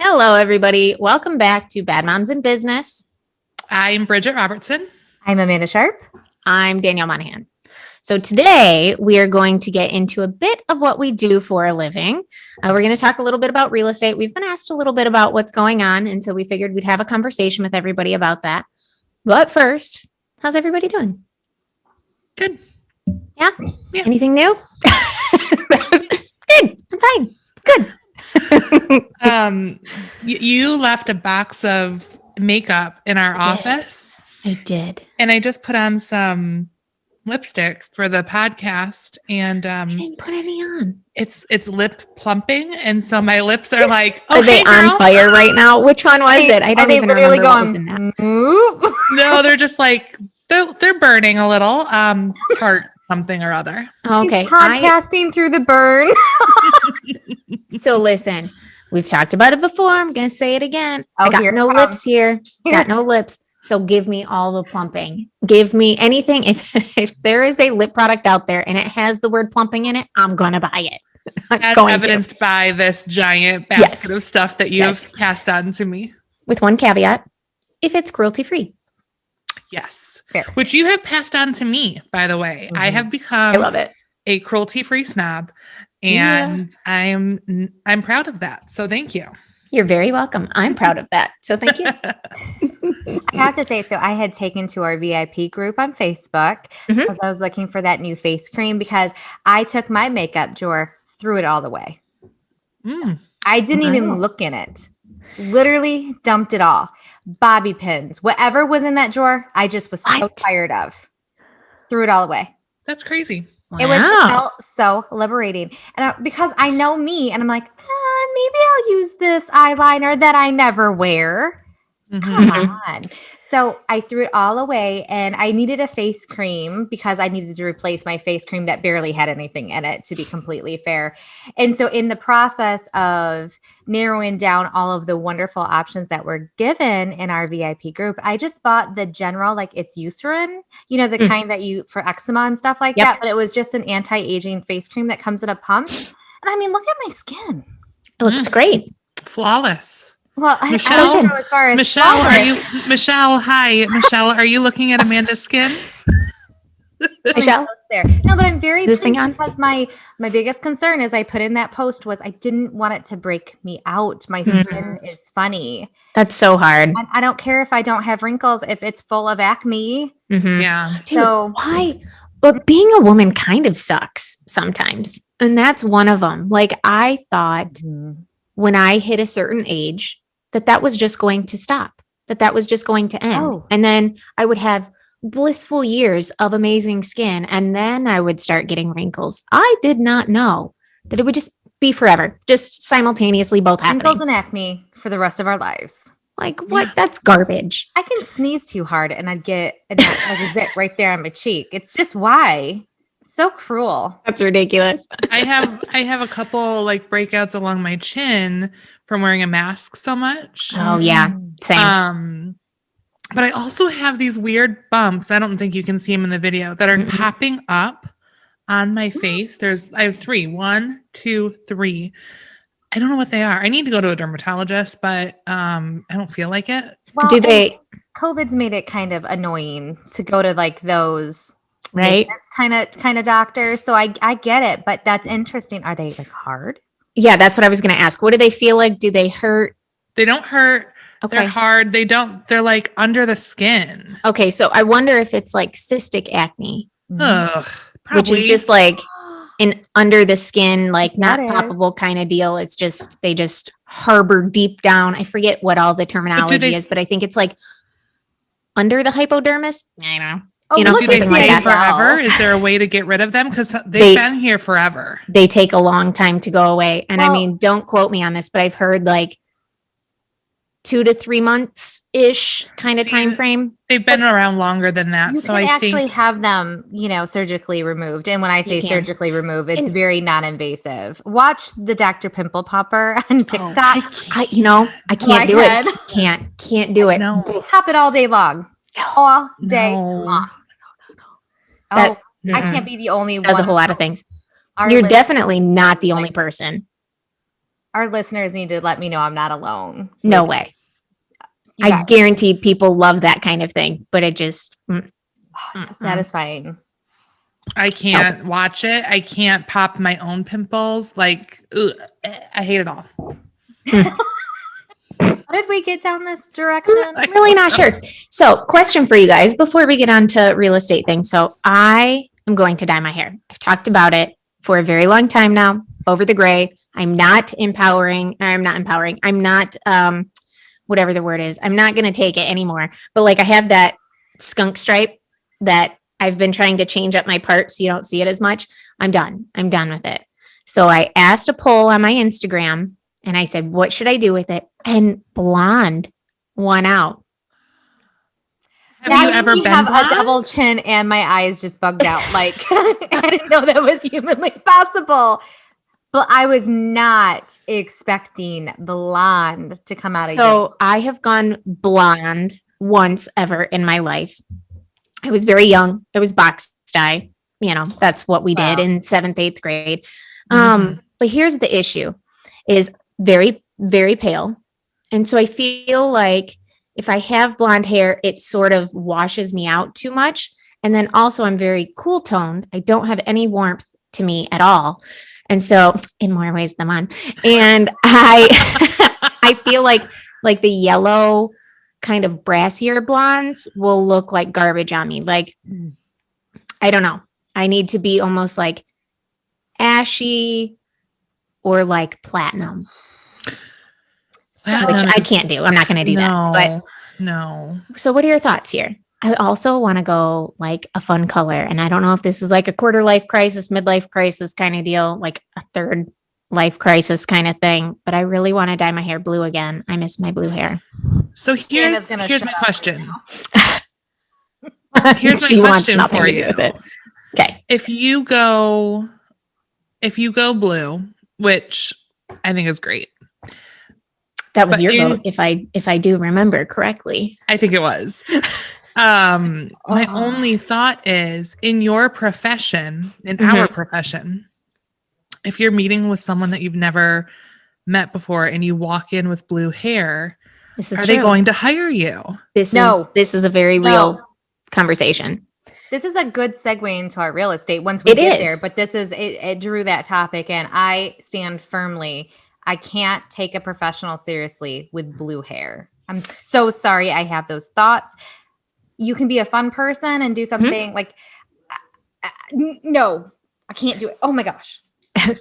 Hello, everybody. Welcome back to Bad Moms in Business. I'm Bridgette Robertson. I'm Amanda Sharp. I'm Danielle Monaghan. So today we are going to get into a bit of what we do for a living. We're going to talk a little bit about real estate. We've been asked a little bit about what's going on, and so we figured we'd have a conversation with everybody about that. But first, how's everybody doing? Good. Yeah? Anything new? Good. I'm fine. Good. You left a box of makeup in our office. I did. And I just put on some lipstick for the podcast, and I didn't put any on. it's lip plumping, and so my lips are like, Are they on fire right now? Which one was it? I don't even remember what was in that. No, they're just like they're burning a little. Tart something or other. Okay. She's podcasting through the burn. So listen, we've talked about it before. I'm going to say it again. Oh, I got no lips here. Got no lips. So give me all the plumping. Give me anything. If there is a lip product out there and it has the word plumping in it, I'm going to buy it. As evidenced by this giant basket of stuff that you've passed on to me. With one caveat, if it's cruelty free. Yes. Fair. Which you have passed on to me, by the way. I have become I love it. a cruelty-free snob, and I'm proud of that. So thank you. You're very welcome. I'm proud of that. So thank you. I have to say, so I had taken to our VIP group on Facebook because I was looking for that new face cream because I took my makeup drawer, threw it all away. I didn't even look in it. Literally dumped it all. Bobby pins, whatever was in that drawer, I just was so tired of. Threw it all away. That's crazy. Wow. It felt so liberating. And because I know me and I'm like, maybe I'll use this eyeliner that I never wear. Come on. So I threw it all away and I needed a face cream because I needed to replace my face cream that barely had anything in it, to be completely fair. And so in the process of narrowing down all of the wonderful options that were given in our VIP group, I just bought the general, like it's Eucerin, the kind that you for eczema and stuff like that. But it was just an anti-aging face cream that comes in a pump. And I mean, look at my skin. It looks great. Flawless. Well, Michelle, I don't know as far as Michelle, hi, Michelle, are you looking at Amanda's skin? Michelle? There. No, but I'm very this thing on? Because my biggest concern is I put in that post was I didn't want it to break me out. My skin is funny. That's so hard. I don't care if I don't have wrinkles, if it's full of acne. Yeah. Dude, so why? But being a woman kind of sucks sometimes. And that's one of them. Like I thought when I hit a certain age, that was just going to stop, that was just going to end. Oh. And then I would have blissful years of amazing skin. And then I would start getting wrinkles. I did not know that it would just be forever, just simultaneously both happening. Wrinkles and acne for the rest of our lives. Like what? That's garbage. I can sneeze too hard and I'd get a zit right there on my cheek. It's just why. So cruel. That's ridiculous. I have a couple like breakouts along my chin from wearing a mask so much. Oh yeah. Same. But I also have these weird bumps. I don't think you can see them in the video that are popping up on my face. I have 3. 1, 2, 3. I don't know what they are. I need to go to a dermatologist, but I don't feel like it. Well, COVID's made it kind of annoying to go to like those right that's kind of doctors. So I get it, but that's interesting. Are they like hard? Yeah, that's what I was going to ask. What do they feel like? Do they hurt? They don't hurt. Okay. They're hard. They're like under the skin. Okay. So I wonder if it's like cystic acne. Ugh, which is just like an under the skin, like not poppable kind of deal. It's just, they just harbor deep down. I forget what all the terminology is, but I think it's like under the hypodermis. I don't know. Oh, do they stay like forever? Is there a way to get rid of them? Because they've been here forever. They take a long time to go away. And I mean, don't quote me on this, but I've heard like 2 to 3 months ish kind of time frame. They've been around longer than that. So I actually have them, surgically removed. And when I say surgically removed, it's very non-invasive. Watch the Dr. Pimple Popper on TikTok. I can't do it. Can't do it. No. Pop it all day long. All day long. I can't be the only one. Does a whole lot of things. You're definitely not the only person. Our listeners need to let me know I'm not alone. No way. You I guys. guarantee people love that kind of thing, but it just, Oh, it's so satisfying. I can't watch it. I can't pop my own pimples. Like, ugh, I hate it all. How did we get down this direction? I'm really not sure. So, question for you guys before we get on to real estate things. So, I am going to dye my hair. I've talked about it for a very long time now, over the gray. I'm not empowering. I'm not, whatever the word is. I'm not going to take it anymore. But like, I have that skunk stripe that I've been trying to change up my part so you don't see it as much. I'm done. I'm done with it. So I asked a poll on my Instagram and I said, what should I do with it? And blonde won out. Have you ever been have blonde? a double chin and my eyes just bugged out? Like, I didn't know that was humanly possible. But I was not expecting blonde to come out of you. So I have gone blonde once ever in my life. I was very young. It was box dye. You know, that's what we did in 7th, 8th grade. But here's the issue is very, very pale. And so I feel like if I have blonde hair, it sort of washes me out too much. And then also I'm very cool toned. I don't have any warmth to me at all. And so in more ways than one. And I feel like the yellow kind of brassier blondes will look like garbage on me. Like, I don't know. I need to be almost like ashy or like platinum. Which I can't do. I'm not going to do that. But no. So what are your thoughts here? I also want to go like a fun color. And I don't know if this is like a quarter life crisis, midlife crisis kind of deal, like a third life crisis kind of thing. But I really want to dye my hair blue again. I miss my blue hair. So here's my question. Here's my question for you. Okay. If you go blue, which I think is great. That was your vote, if I do remember correctly. I think it was. My only thought is in your profession, in our profession, if you're meeting with someone that you've never met before and you walk in with blue hair, are they going to hire you? This is a very real conversation. This is a good segue into our real estate once we get there. But it drew that topic, and I stand firmly. I can't take a professional seriously with blue hair. I'm so sorry I have those thoughts. You can be a fun person and do something no, I can't do it. Oh my gosh. I'm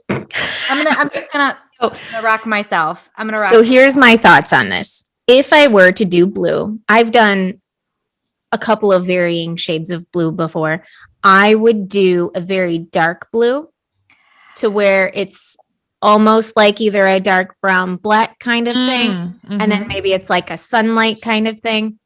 just gonna rock myself. So here's my thoughts on this. If I were to do blue, I've done a couple of varying shades of blue before. I would do a very dark blue to where it's almost like either a dark brown black kind of thing. And then maybe it's like a sunlight kind of thing.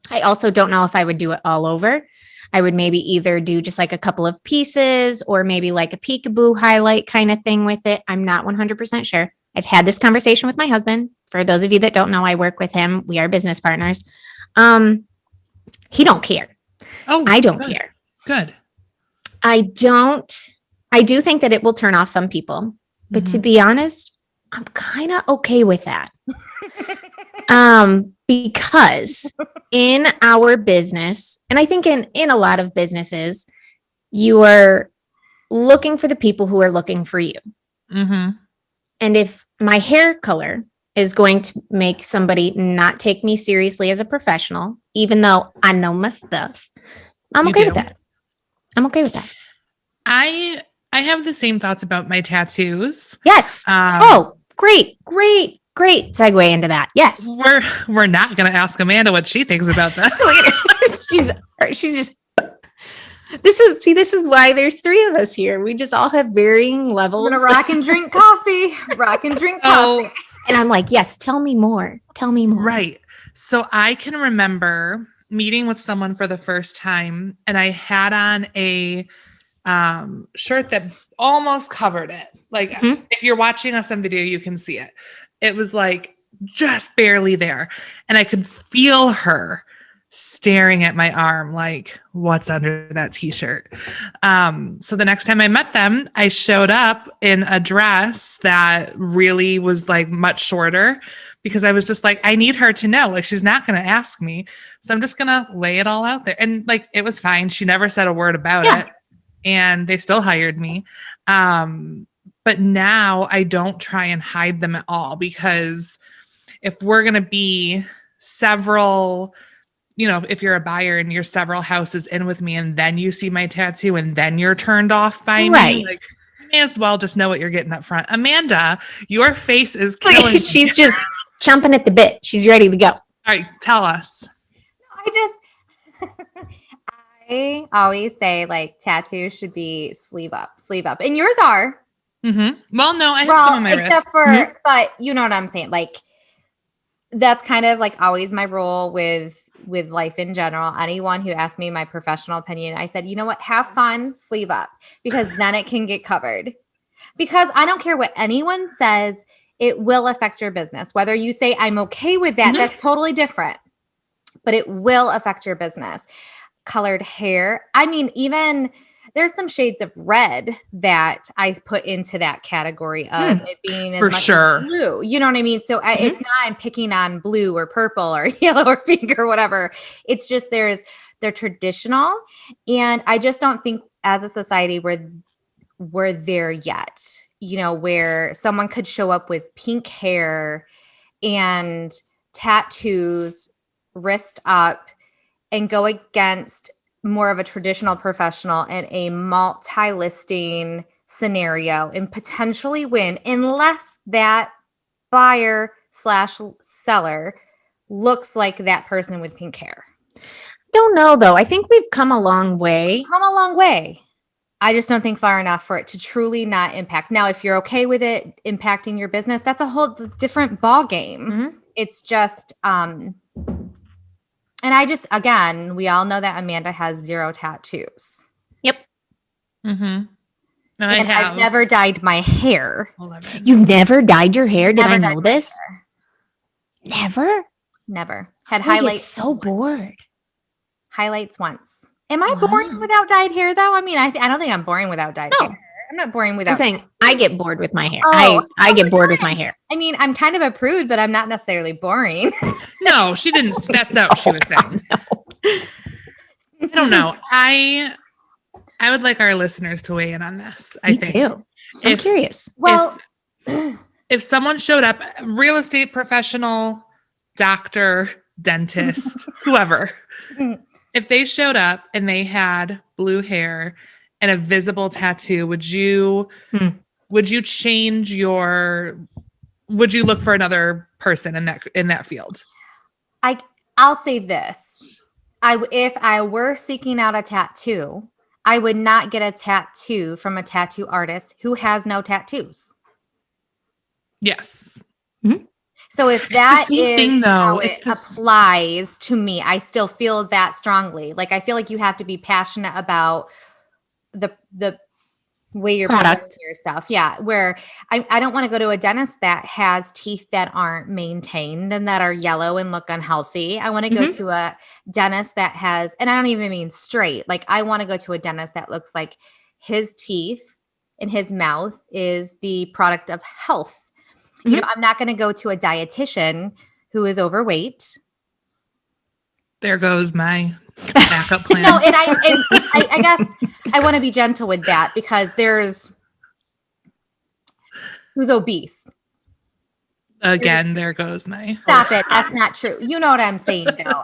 I also don't know if I would do it all over. I would maybe either do just like a couple of pieces or maybe like a peekaboo highlight kind of thing with it. I'm not 100% sure. I've had this conversation with my husband. For those of you that don't know, I work with him. We are business partners. He don't care. I don't care. Good. I do think that it will turn off some people. But to be honest, I'm kind of okay with that. Because in our business, and I think in a lot of businesses, you are looking for the people who are looking for you. And if my hair color is going to make somebody not take me seriously as a professional, even though I know my stuff, I'm okay with that. I'm okay with that. I have the same thoughts about my tattoos. Yes. Great segue into that. Yes. We're not going to ask Amanda what she thinks about that. she's just, this is why there's 3 of us here. We just all have varying levels. We're going to rock and drink coffee. And I'm like, yes, tell me more. Right. So I can remember meeting with someone for the first time and I had on a shirt that almost covered it. Like if you're watching us on video, you can see it. It was like just barely there. And I could feel her staring at my arm like, what's under that t-shirt? So the next time I met them, I showed up in a dress that really was like much shorter because I was just like, I need her to know, like, she's not going to ask me. So I'm just going to lay it all out there. And like, it was fine. She never said a word about it. And they still hired me. But now I don't try and hide them at all, because if we're going to be several, if you're a buyer and you're several houses in with me and then you see my tattoo and then you're turned off by me, like, you may as well just know what you're getting up front. Amanda, your face is killing me. She's just chomping at the bit. She's ready to go. All right, tell us. I always say like tattoos should be sleeve up, and yours are. Mm-hmm. Well, no, I have some on my except wrists. for, but you know what I'm saying. Like, that's kind of like always my rule with life in general. Anyone who asks me my professional opinion, I said, you know what, have fun, sleeve up, because then it can get covered. Because I don't care what anyone says, it will affect your business. Whether you say I'm okay with that, that's totally different, but it will affect your business. Colored hair. I mean, even there's some shades of red that I put into that category of it being as for much sure as blue. You know what I mean? So it's not I'm picking on blue or purple or yellow or pink or whatever. It's just they're traditional, and I just don't think as a society we're there yet. Where someone could show up with pink hair and tattoos, wrist up, and go against more of a traditional professional in a multi-listing scenario and potentially win, unless that buyer/seller looks like that person with pink hair. Don't know though. I think we've come a long way. I just don't think far enough for it to truly not impact. Now, if you're okay with it impacting your business, that's a whole different ball game. It's just, and I just, again, we all know that Amanda has 0 tattoos. Yep. And I've never dyed my hair. 11. You've never dyed your hair? Did I know this? Never? Never. Had highlights. highlights. So bored. Highlights once. Am I boring without dyed hair though? I mean, I don't think I'm boring without dyed hair. I'm not boring without. I'm saying I get bored with my hair. Oh, I get bored with my hair. I mean, I'm kind of a prude, but I'm not necessarily boring. No, she didn't. That's not what she was saying. I don't know. I would like our listeners to weigh in on this. Me too. I'm curious. Well, if someone showed up, real estate professional, doctor, dentist, whoever, if they showed up and they had blue hair and a visible tattoo, would you change would you look for another person in that field? I'll say this. If I were seeking out a tattoo, I would not get a tattoo from a tattoo artist who has no tattoos. Yes. So if that is thing, though, how it applies to me, I still feel that strongly. Like, I feel like you have to be passionate about the way you're presenting yourself. Yeah. Where I don't want to go to a dentist that has teeth that aren't maintained and that are yellow and look unhealthy. I want to go to a dentist that has, and I don't even mean straight. Like, I want to go to a dentist that looks like his teeth and his mouth is the product of health. I'm not going to go to a dietitian who is overweight. There goes my backup plan. No, and I guess I want to be gentle with that, because there's who's obese. Again, there goes my. Stop it. That's not true. You know what I'm saying, though.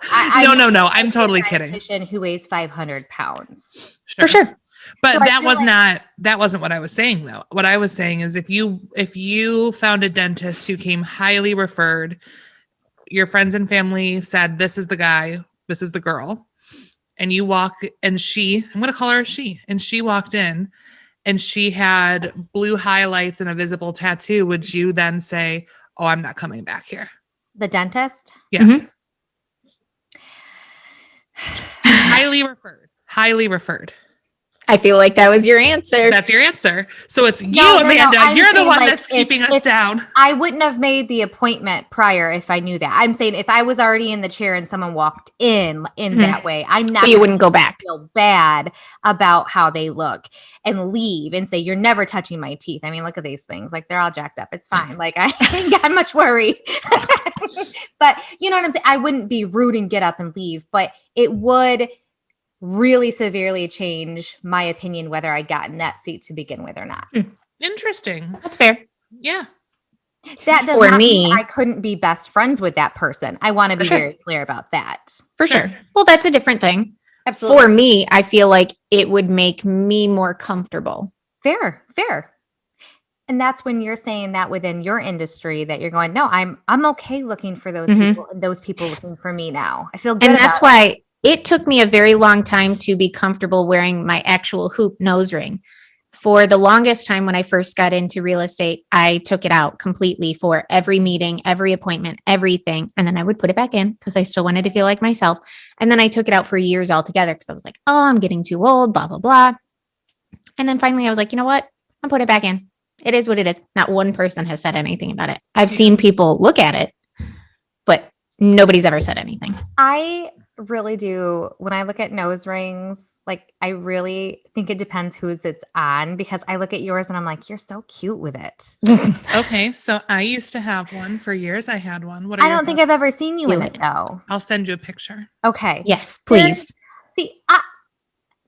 No. I'm totally kidding. Who weighs 500 pounds. For sure. But that wasn't what I was saying though. What I was saying is if you found a dentist who came highly referred, your friends and family said, this is the guy, this is the girl, and you walk, and I'm going to call her a she, and she walked in and she had blue highlights and a visible tattoo, would you then say, oh, I'm not coming back here? The dentist? Yes. Highly referred. I feel like that was your answer. That's your answer. So it's you, No, Amanda. I'm You're the saying, one like, that's keeping us down. I wouldn't have made the appointment prior if I knew that. I'm saying if I was already in the chair and someone walked in that way, I'm not. But you wouldn't go back. Feel bad about how they look and leave and say, "You're never touching my teeth." I mean, look at these things. Like, they're all jacked up. It's fine. Like, I ain't got much worry. But you know what I'm saying? I wouldn't be rude and get up and leave, but it would really severely change my opinion whether I got in that seat to begin with or not. Interesting. That's fair. Yeah. That does For not me- mean I couldn't be best friends with that person. I want to be sure. very clear about that. For sure. Well, that's a different thing. Absolutely. For me, I feel like it would make me more comfortable. Fair. And that's when you're saying that within your industry that you're going, no, I'm okay looking for those people and those people looking for me now. I feel good And about that's it. why it took me a very long time to be comfortable wearing my actual hoop nose ring. For the longest time when I first got into real estate, I took it out completely for every meeting, every appointment, everything. And then I would put it back in because I still wanted to feel like myself. And then I took it out for years altogether because I was like, oh, I'm getting too old, blah, blah, blah. And then finally I was like, you know what? I'm putting it back in. It is what it is. Not one person has said anything about it. I've seen people look at it, but nobody's ever said anything. I really do. When I look at nose rings, like, I really think it depends whose it's on, because I look at yours and I'm like, you're so cute with it. Okay. So I used to have one for years. I had one. What I don't think I've ever seen you in Do it it. though. I'll send you a picture. Okay. Yes, please. See,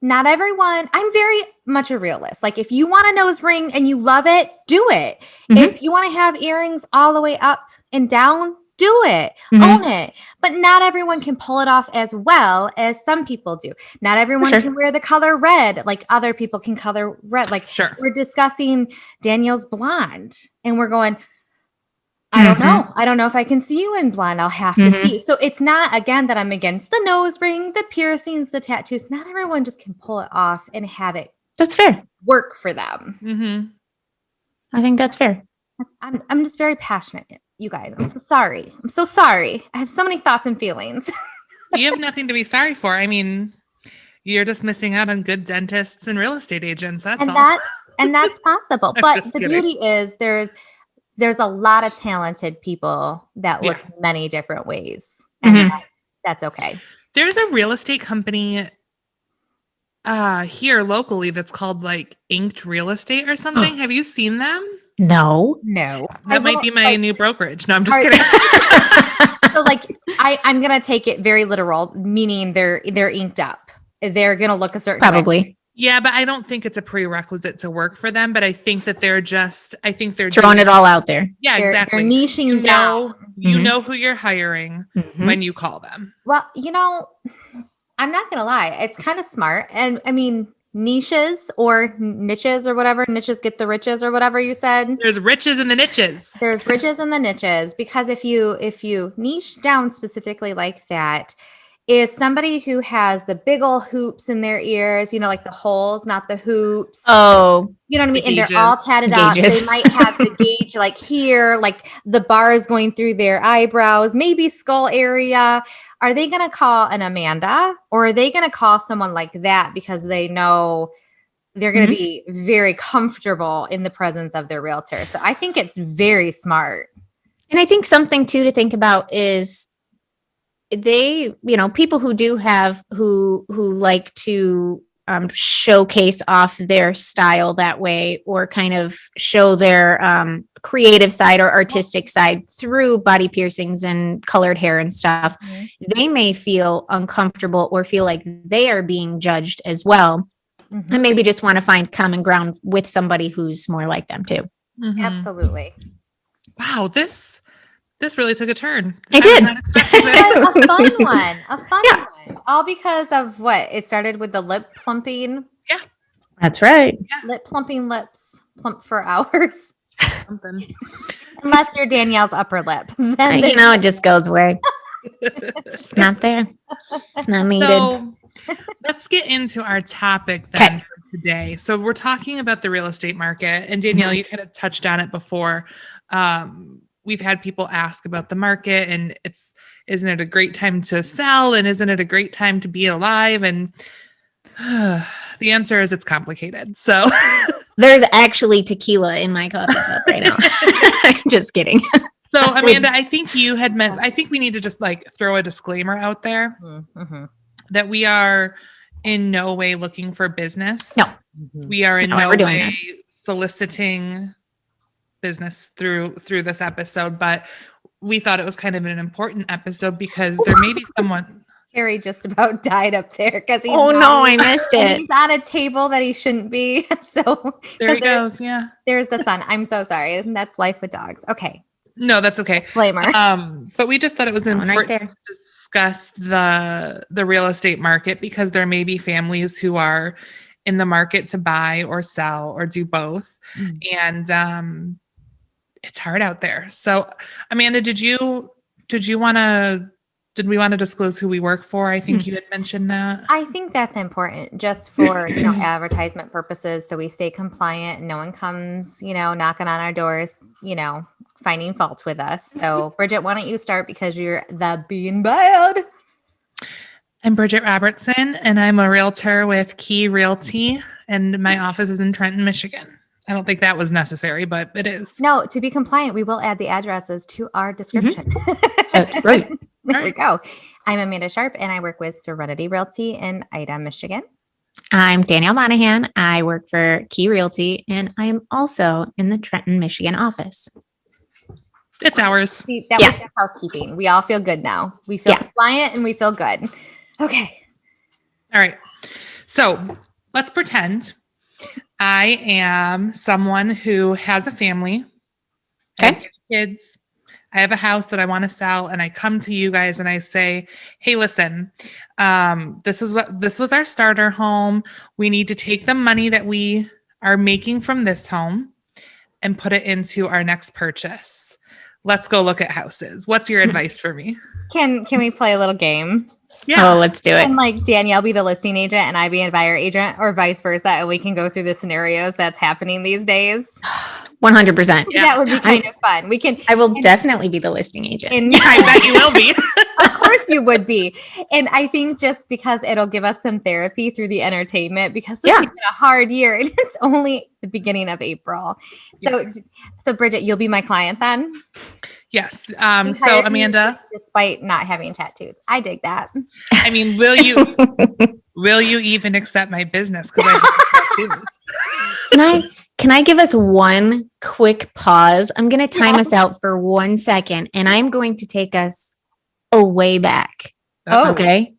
not everyone. I'm very much a realist. Like, if you want a nose ring and you love it, do it. Mhm. If you want to have earrings all the way up and down, do it. Mhm. Own it. But not everyone can pull it off as well as some people do. Not everyone sure. can wear the color red like other people can color red. Like, Sure. we're discussing Danielle's blonde and we're going, I don't know. I don't know if I can see you in blonde. I'll have to see. So it's not, again, that I'm against the nose ring, the piercings, the tattoos. Not everyone just can pull it off and have it That's fair. work for them. Mm-hmm. I think that's fair. I'm just very passionate, you guys. I'm so sorry. I'm so sorry. I have so many thoughts and feelings. You have nothing to be sorry for. I mean, you're just missing out on good dentists and real estate agents. That's all. That's possible. I'm But just the kidding. beauty is there's a lot of talented people that look many different ways. And that's okay. There's a real estate company here locally that's called like Inked Real Estate or something. Have you seen them? No. That might be my new brokerage. No, I'm just Are- kidding. So, like, I'm gonna take it very literal, meaning they're inked up. They're gonna look a certain way. Probably. Yeah, but I don't think it's a prerequisite to work for them. But I think that they're Throwing it all out there. Yeah, exactly. They're niching down. You know who you're hiring when you call them. Well, I'm not gonna lie, it's kind of smart. And I mean, niches or niches or whatever, niches get the riches or whatever you said. There's riches in the niches. There's riches in the niches, because if you niche down specifically like that, is somebody who has the big old hoops in their ears, like the holes, not the hoops. Oh, You know what I mean? And gauges. they're all tatted up. Gauges. They might have the gauge like here, like the bars going through their eyebrows, maybe skull area. Are they going to call an Amanda, or are they going to call someone like that because they know they're going to be very comfortable in the presence of their realtor? So I think it's very smart. and I think something too to think about is people who do have who like to showcase off their style that way, or kind of show their creative side or artistic side through body piercings and colored hair and stuff. They may feel uncomfortable or feel like they are being judged as well, and maybe just want to find common ground with somebody who's more like them too. Absolutely. Wow, this really took a turn. It did. A fun one. All because of what? It started with the lip plumping. Yeah. That's right. Lip plumping lips plump for hours. Something. Unless you're Danielle's upper lip. Then It just goes away. It's just not there. It's not needed. So let's get into our topic then for today. So we're talking about the real estate market, and Danielle, you kind of touched on it before. We've had people ask about the market, and isn't it a great time to sell, and isn't it a great time to be alive? And The answer is it's complicated. So There's actually tequila in my coffee cup right now. Just kidding. So Amanda, I think you had meant, I think we need to just like throw a disclaimer out there that we are in no way looking for business. No. We are That's in not why no we're doing way this. soliciting business through this episode, but we thought it was kind of an important episode because there may be someone. Harry just about died up there because he's I missed it. He's on a table that he shouldn't be. So There he goes. Yeah. There's the sun. I'm so sorry. That's life with dogs. Okay. No, that's okay. Disclaimer. But we just thought it was important right to discuss the real estate market because there may be families who are in the market to buy or sell or do both. And it's hard out there. So Amanda, did we want to disclose who we work for? I think you had mentioned that. I think that's important just for, advertisement purposes. So we stay compliant and no one comes, knocking on our doors, finding fault with us. So Bridgette, why don't you start because you're the being bad. I'm Bridgette Robertson and I'm a realtor with Key Realty and my office is in Trenton, Michigan. I don't think that was necessary, but it is. No, to be compliant, we will add the addresses to our description. That's right. There we go. I'm Amanda Sharp, and I work with Serenity Realty in Ida, Michigan. I'm Danielle Monaghan. I work for Key Realty, and I am also in the Trenton, Michigan office. It's ours. See, that was the housekeeping. We all feel good now. We feel compliant, and we feel good. Okay. All right. So let's pretend I am someone who has a family, I have 2 kids. I have a house that I want to sell and I come to you guys and I say, hey, listen, this was our starter home. We need to take the money that we are making from this home and put it into our next purchase. Let's go look at houses. What's your advice for me? Can we play a little game? Yeah. Oh, let's do it. Can like Danielle be the listing agent and I be a buyer agent or vice versa? And we can go through the scenarios that's happening these days. 100%. Yeah. That would be kind of fun. I will definitely be the listing agent. I bet you will be. Of course you would be. And I think just because it'll give us some therapy through the entertainment because this has been a hard year and it's only the beginning of April. So Bridgette, you'll be my client then? Yes. So Amanda, despite not having tattoos, I dig that. I mean, will you even accept my business? Because I have tattoos. Can I give us one quick pause? I'm going to time us out for 1 second and I'm going to take us a way back. Okay.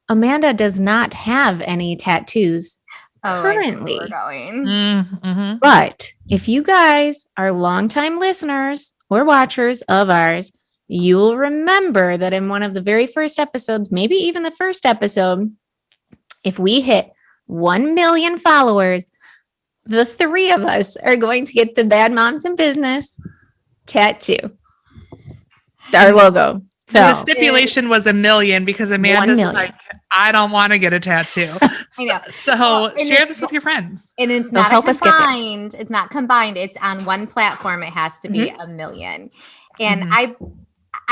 Amanda does not have any tattoos currently. We're going. But if you guys are longtime listeners or watchers of ours, you will remember that in one of the very first episodes, maybe even the first episode, if we hit 1 million followers, the 3 of us are going to get the Bad Moms in Business tattoo. Our logo. So the stipulation was 1 million because Amanda's like, I don't want to get a tattoo. I know. So share this with your friends. And it's not combined. It's not combined. It's on one platform. It has to be 1 million. And I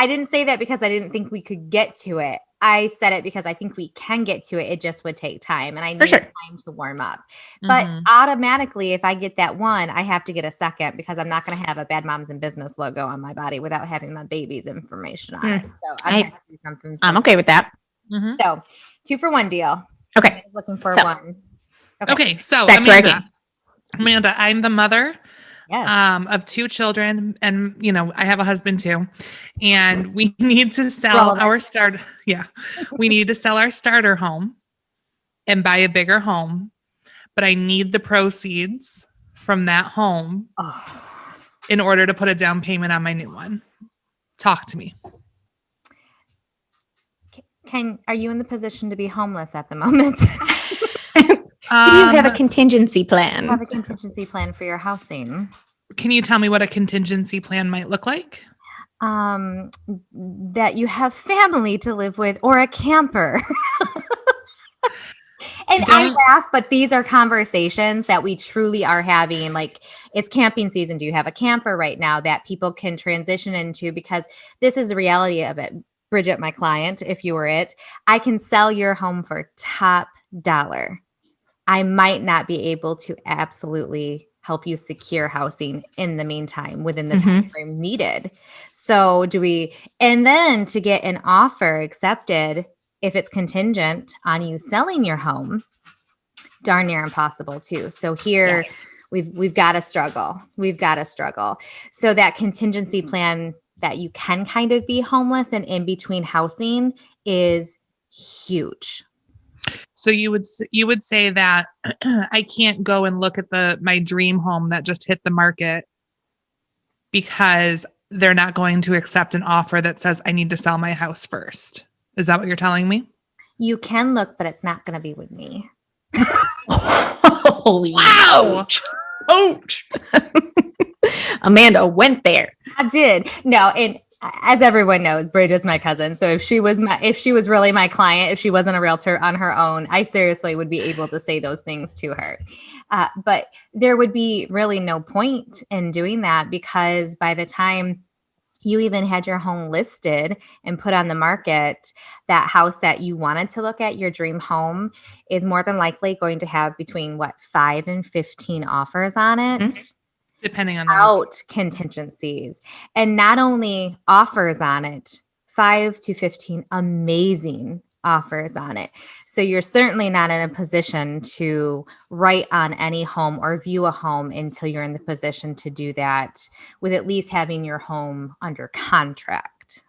didn't say that because I didn't think we could get to it. I said it because I think we can get to it. It just would take time. And I need time to warm up. But automatically, if I get that one, I have to get a second because I'm not going to have a Bad Moms in Business logo on my body without having my baby's information on it. So I'm okay with that. So 2 for 1 deal. Okay. I'm looking for one. Okay. So Amanda, I'm the mother of 2 children and, I have a husband too. And we need to sell we need to sell our starter home and buy a bigger home. But I need the proceeds from that home in order to put a down payment on my new one. Talk to me. Are you in the position to be homeless at the moment? Do you have a contingency plan? Have a contingency plan for your housing. Can you tell me what a contingency plan might look like? That you have family to live with or a camper. And I laugh, but these are conversations that we truly are having. Like, it's camping season. Do you have a camper right now that people can transition into? Because this is the reality of it. Bridgette, my client, if you were it, I can sell your home for top dollar. I might not be able to absolutely help you secure housing in the meantime within the time frame needed. So and then to get an offer accepted, if it's contingent on you selling your home, darn near impossible too. So here we've got to struggle. We've got to struggle. So that contingency plan that you can kind of be homeless and in between housing is huge. So you would say that I can't go and look at my dream home that just hit the market because they're not going to accept an offer that says I need to sell my house first. Is that what you're telling me? You can look, but it's not going to be with me. Holy wow. Ouch. Amanda went there. I did. No, and as everyone knows, Bridgette's my cousin. So if she was really my client, if she wasn't a realtor on her own, I seriously would be able to say those things to her. But there would be really no point in doing that, because by the time you even had your home listed and put on the market, that house that you wanted to look at, your dream home, is more than likely going to have between 5 and 15 offers on it. Depending on out contingencies. And not only offers on it, 5 to 15 amazing offers on it. So you're certainly not in a position to write on any home or view a home until you're in the position to do that with at least having your home under contract.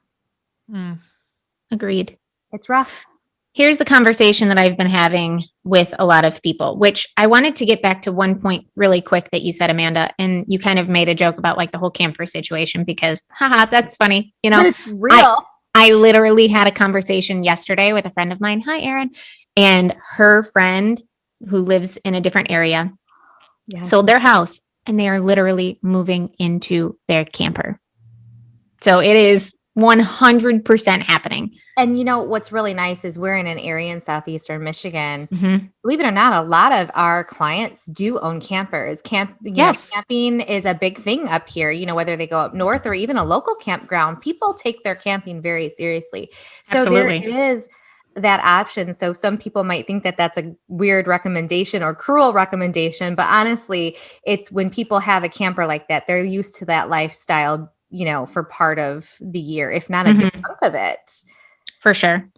Agreed. It's rough. Here's the conversation that I've been having with a lot of people, which I wanted to get back to one point really quick that you said, Amanda, and you kind of made a joke about like the whole camper situation because, that's funny. You know, but it's real. I literally had a conversation yesterday with a friend of mine. Hi, Erin. And her friend who lives in a different area sold their house and they are literally moving into their camper. So it is 100% happening. And you know, what's really nice is we're in an area in southeastern Michigan. Believe it or not, a lot of our clients do own campers. Camping is a big thing up here, you know, whether they go up north or even a local campground, people take their camping very seriously. So Absolutely. There is that option. So some people might think that that's a weird recommendation or cruel recommendation, but honestly, it's when people have a camper like that, they're used to that lifestyle, you know, for part of the year, if not a good chunk of it. For sure.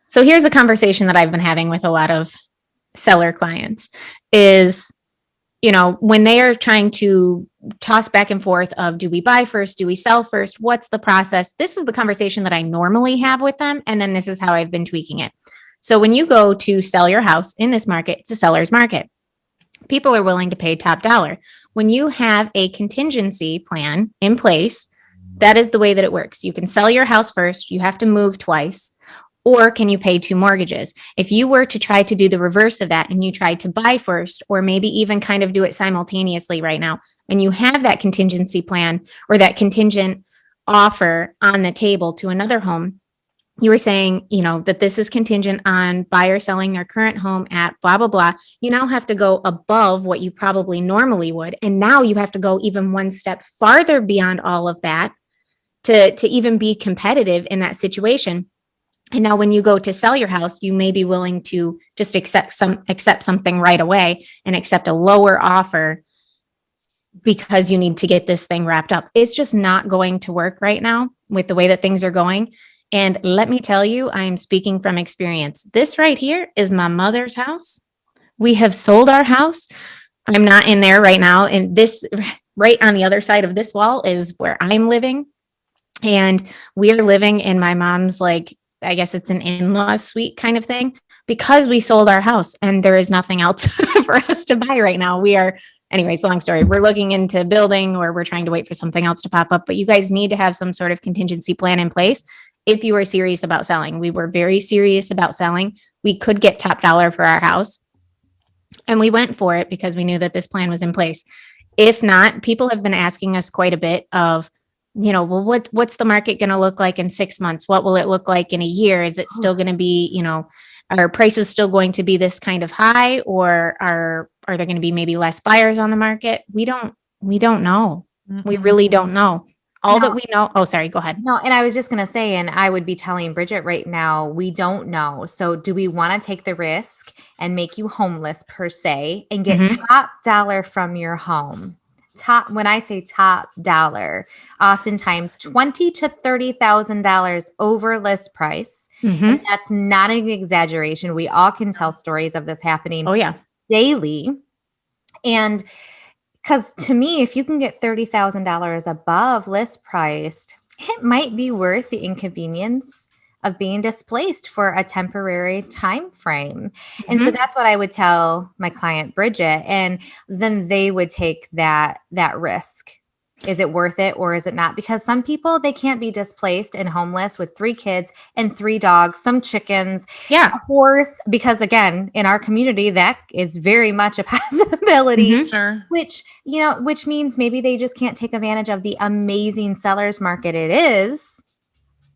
So here's a conversation that I've been having with a lot of seller clients is, you know, when they are trying to toss back and forth of, do we buy first? Do we sell first? What's the process? This is the conversation that I normally have with them. And then this is how I've been tweaking it. So when you go to sell your house in this market, it's a seller's market. People are willing to pay top dollar. When you have a contingency plan in place, that is the way that it works. You can sell your house first. You have to move twice. Or can you pay 2 mortgages? If you were to try to do the reverse of that and you tried to buy first, or maybe even kind of do it simultaneously right now, and you have that contingency plan or that contingent offer on the table to another home, you were saying, you know, that this is contingent on buyer selling their current home at blah, blah, blah. You now have to go above what you probably normally would. And now you have to go even one step farther beyond all of that to even be competitive in that situation. And now when you go to sell your house, you may be willing to just accept something right away and accept a lower offer because you need to get this thing wrapped up. It's just not going to work right now with the way that things are going. And let me tell you, I am speaking from experience. This right here is my mother's house. We have sold our house. I'm not in there right now. And this right on the other side of this wall is where I'm living. And we are living in my mom's, like, I guess it's an in-law suite kind of thing, because we sold our house and there is nothing else for us to buy right now. Anyways, long story. We're looking into building, or we're trying to wait for something else to pop up, but you guys need to have some sort of contingency plan in place if you are serious about selling. We were very serious about selling. We could get top dollar for our house, and we went for it because we knew that this plan was in place. If not, people have been asking us quite a bit of, you know, well, what's the market going to look like in 6 months? What will it look like in a year? Is it still going to be, you know, are prices still going to be this kind of high, or are there going to be maybe less buyers on the market? We don't know. We really don't know. all No. that we know. Oh, sorry. Go ahead. No, and I was just going to say, and I would be telling Bridgette right now, we don't know. So do we want to take the risk and make you homeless per se and get top dollar from your home? Top, when I say top dollar, oftentimes $20,000 to $30,000 over list price. And that's not an exaggeration. We all can tell stories of this happening daily. And because to me, if you can get $30,000 above list priced, it might be worth the inconvenience of being displaced for a temporary time frame. And so that's what I would tell my client Bridgette, and then they would take that risk. Is it worth it or is it not? Because some people, they can't be displaced and homeless with 3 kids and 3 dogs, some chickens, a horse, because again, in our community, that is very much a possibility, which means maybe they just can't take advantage of the amazing seller's market it is.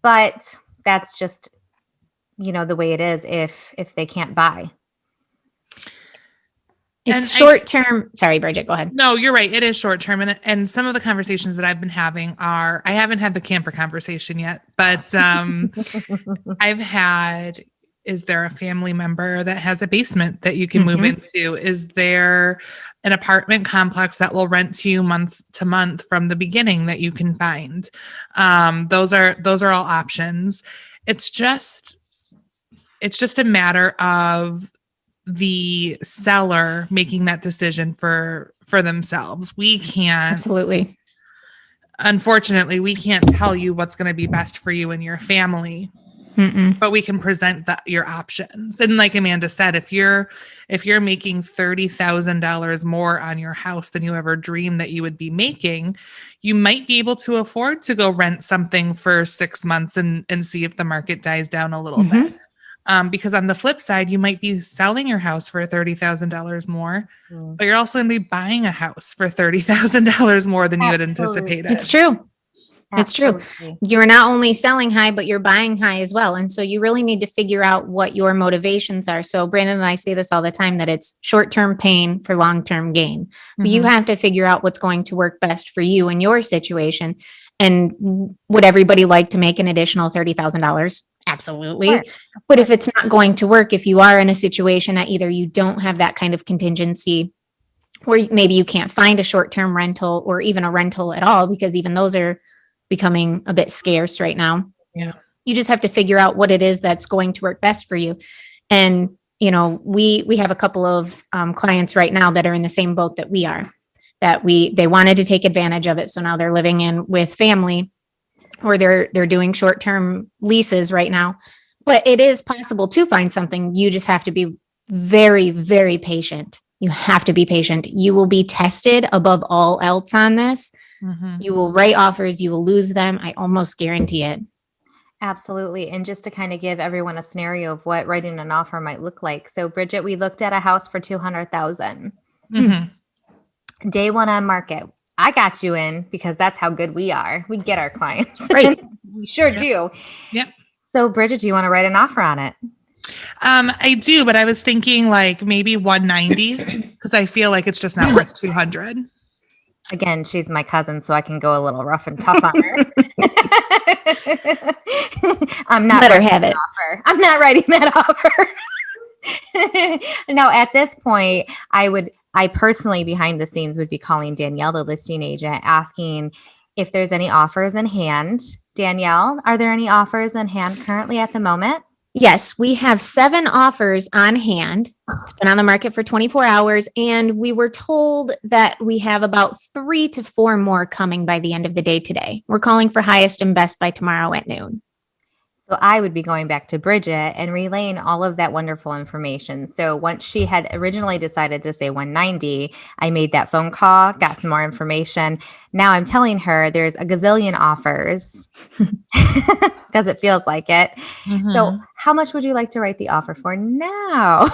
But that's just, the way it is if they can't buy. It's short term. Sorry, Bridgette, go ahead. No, you're right. It is short term. And some of the conversations that I've been having I haven't had the camper conversation yet, but I've had, is there a family member that has a basement that you can move into? Is there an apartment complex that will rent to you month to month from the beginning that you can find? Those are all options. It's just a matter of the seller making that decision for themselves. We can't, unfortunately, we can't tell you what's going to be best for you and your family, but we can present your options. And like Amanda said, if you're making $30,000 more on your house than you ever dreamed that you would be making, you might be able to afford to go rent something for 6 months and see if the market dies down a little bit. Because on the flip side, you might be selling your house for $30,000 more, but you're also going to be buying a house for $30,000 more than you had anticipated. It's true. Absolutely. It's true. You're not only selling high, but you're buying high as well. And so you really need to figure out what your motivations are. So Brandon and I say this all the time, that it's short-term pain for long-term gain. But you have to figure out what's going to work best for you in your situation. And would everybody like to make an additional $30,000? Absolutely. But if it's not going to work, if you are in a situation that either you don't have that kind of contingency, or maybe you can't find a short-term rental or even a rental at all, because even those are becoming a bit scarce right now. Yeah. You just have to figure out what it is that's going to work best for you. And, we have a couple of clients right now that are in the same boat that we are, that they wanted to take advantage of it. So now they're living in with family, or they're doing short-term leases right now. But it is possible to find something. You just have to be very, very patient. You have to be patient. You will be tested above all else on this. You will write offers. You will lose them. I almost guarantee it. Absolutely. And just to kind of give everyone a scenario of what writing an offer might look like. So Bridgette, we looked at a house for $200,000. Day one on market. I got you in because that's how good we are. We get our clients. Right. We sure do. Yep. So Bridgette, do you want to write an offer on it? I do, but I was thinking like maybe 190 because I feel like it's just not worth 200. Again, she's my cousin, so I can go a little rough and tough on her. I'm not Let her have it. Offer. I'm not writing that offer. No, at this point, I personally behind the scenes would be calling Danielle, the listing agent, asking if there's any offers in hand. Danielle, are there any offers in hand currently at the moment? Yes, we have 7 offers on hand. It's been on the market for 24 hours, and we were told that we have about 3 to 4 more coming by the end of the day today. We're calling for highest and best by tomorrow at noon. So I would be going back to Bridgette and relaying all of that wonderful information. So once she had originally decided to say 190, I made that phone call, got some more information. Now I'm telling her there's a gazillion offers because it feels like it. So how much would you like to write the offer for now?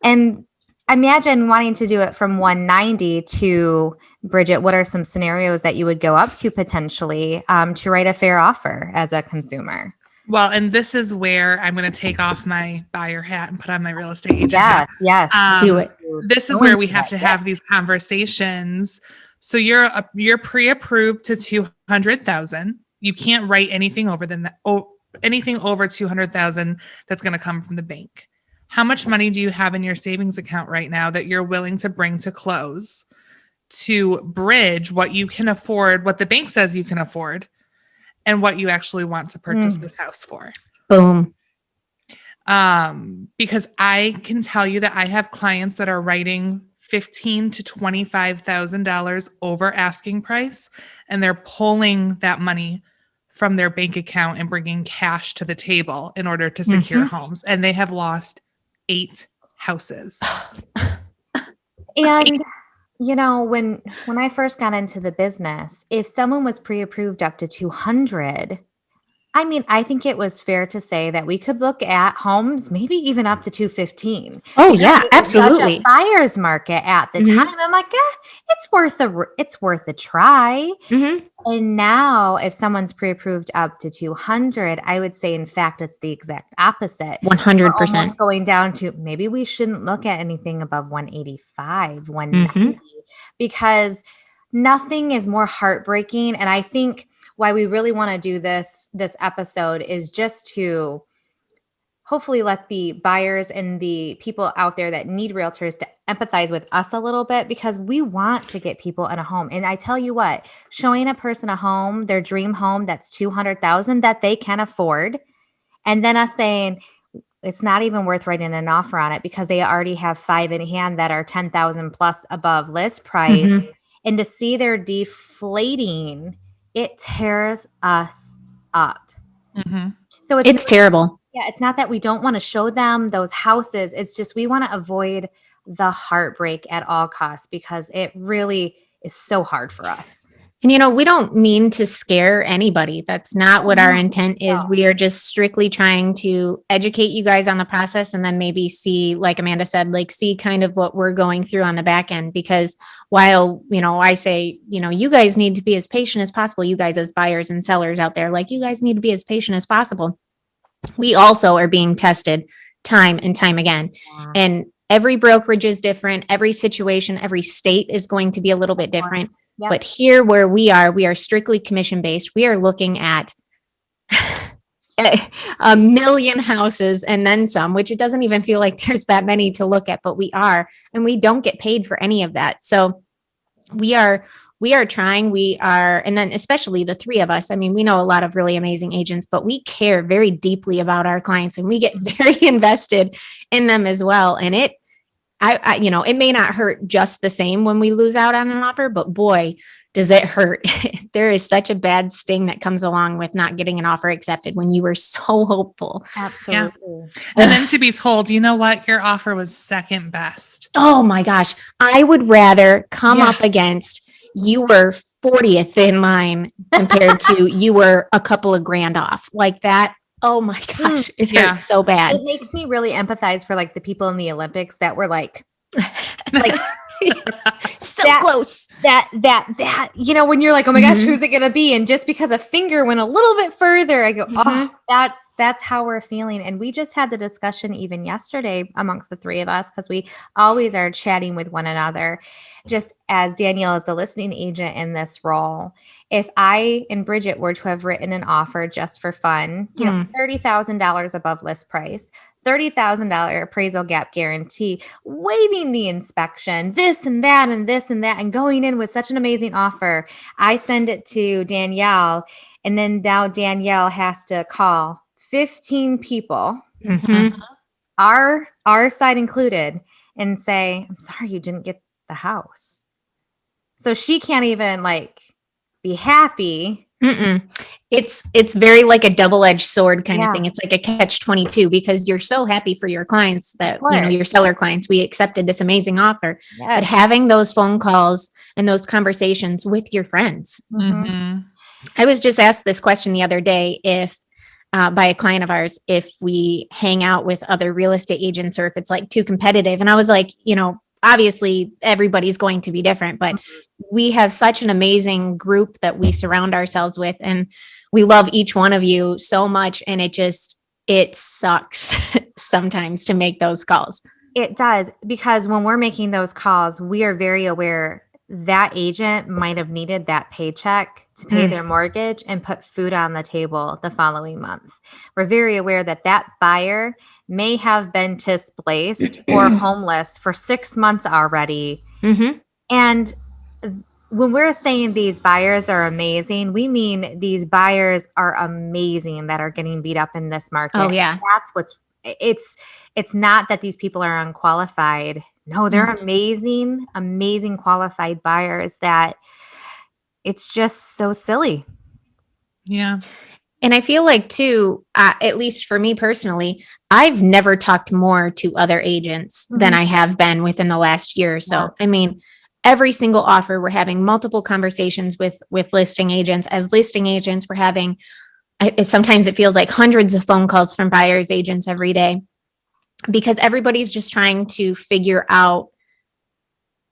and imagine wanting to do it from 190 to Bridgette. What are some scenarios that you would go up to potentially to write a fair offer as a consumer? Well, and this is where I'm going to take off my buyer hat and put on my real estate agent hat. Yes. Do it. This is where we have to have these conversations So you're pre-approved to 200,000. You can't write anything over than that. Anything over 200,000 that's going to come from the bank. How much money do you have in your savings account right now that you're willing to bring to close to bridge what you can afford, what the bank says you can afford, and what you actually want to purchase this house for? Boom. Because I can tell you that I have clients that are writing $15,000 to $25,000 over asking price, and they're pulling that money from their bank account and bringing cash to the table in order to secure homes. And they have lost 8 houses. And you know, when I first got into the business, if someone was pre-approved up to 200, I mean, I think it was fair to say that we could look at homes, maybe even up to 215. Oh Because yeah, it was such absolutely. a buyer's market at the Mhm. time. I'm like, it's worth a try. Mhm. And now, if someone's pre-approved up to 200, I would say, in fact, it's the exact opposite. We're 100%. almost going down to maybe we shouldn't look at anything above 185, 190, because nothing is more heartbreaking. And I think why we really want to do this episode is just to hopefully let the buyers and the people out there that need realtors to empathize with us a little bit, because we want to get people in a home. And I tell you what, showing a person a home, their dream home that's 200,000 that they can afford, and then us saying it's not even worth writing an offer on it because they already have 5 in hand that are 10,000 plus above list price, and to see they're deflating, it tears us up. So It's terrible. Yeah, it's not that we don't want to show them those houses. It's just we want to avoid the heartbreak at all costs because it really is so hard for us. And you know, we don't mean to scare anybody. That's not what our intent is. No. We are just strictly trying to educate you guys on the process and then maybe see, like Amanda said, like see kind of what we're going through on the back end. Because while, you know, I say, you know, you guys need to be as patient as possible, you guys as buyers and sellers out there, like you guys need to be as patient as possible. We also are being tested time and time again. And every brokerage is different. Every situation, every state is going to be a little bit different. Yep. But here where we are strictly commission based. We are looking at a million houses and then some, which it doesn't even feel like there's that many to look at, but we are, and we don't get paid for any of that. So we are trying, and then especially the 3 of us. I mean, we know a lot of really amazing agents, but we care very deeply about our clients and we get very invested in them as well. And I you know, it may not hurt just the same when we lose out on an offer, but boy, does it hurt. There is such a bad sting that comes along with not getting an offer accepted when you were so hopeful. Absolutely. And then to be told, you know what, your offer was second best. Oh my gosh. I would rather come up against you were 40th in line compared to you were a couple of grand off like that. Oh my gosh. It hurts so bad. It makes me really empathize for like the people in the Olympics that were like so close. That, you know, when you're like, oh my gosh, who's it going to be? And just because a finger went a little bit further, I go, oh, that's how we're feeling. And we just had the discussion even yesterday amongst the 3 of us, because we always are chatting with one another. Just as Danielle is the listing agent in this role, if I and Bridgette were to have written an offer just for fun, you know, $30,000 above list price, $30,000 appraisal gap guarantee, waiving the inspection, this and that and this and that, and going in with such an amazing offer. I send it to Danielle, and then now Danielle has to call 15 people, our side included, and say, I'm sorry you didn't get the house. So she can't even like be happy. It's very like a double-edged sword kind of thing. It's like a catch-22 because you're so happy for your clients that, you know, your seller clients, we accepted this amazing offer, but having those phone calls and those conversations with your friends. I was just asked this question the other day, if by a client of ours, if we hang out with other real estate agents or if it's like too competitive. And I was like, you know, obviously everybody's going to be different, but we have such an amazing group that we surround ourselves with, and we love each one of you so much. And it sucks sometimes to make those calls. It does, because when we're making those calls, we are very aware that agent might have needed that paycheck to pay their mortgage and put food on the table the following month. We're very aware that that buyer may have been displaced or homeless for 6 months already. Mm-hmm. And when we're saying these buyers are amazing, we mean these buyers are amazing that are getting beat up in this market. Oh, yeah. That's what's it's not that these people are unqualified. No, they're amazing, amazing qualified buyers that it's just so silly. Yeah. And I feel like too, at least for me personally, I've never talked more to other agents than I have been within the last year or so. Yeah. I mean, every single offer, we're having multiple conversations with listing agents. As listing agents, we're having, sometimes it feels like hundreds of phone calls from buyers agents every day, because everybody's just trying to figure out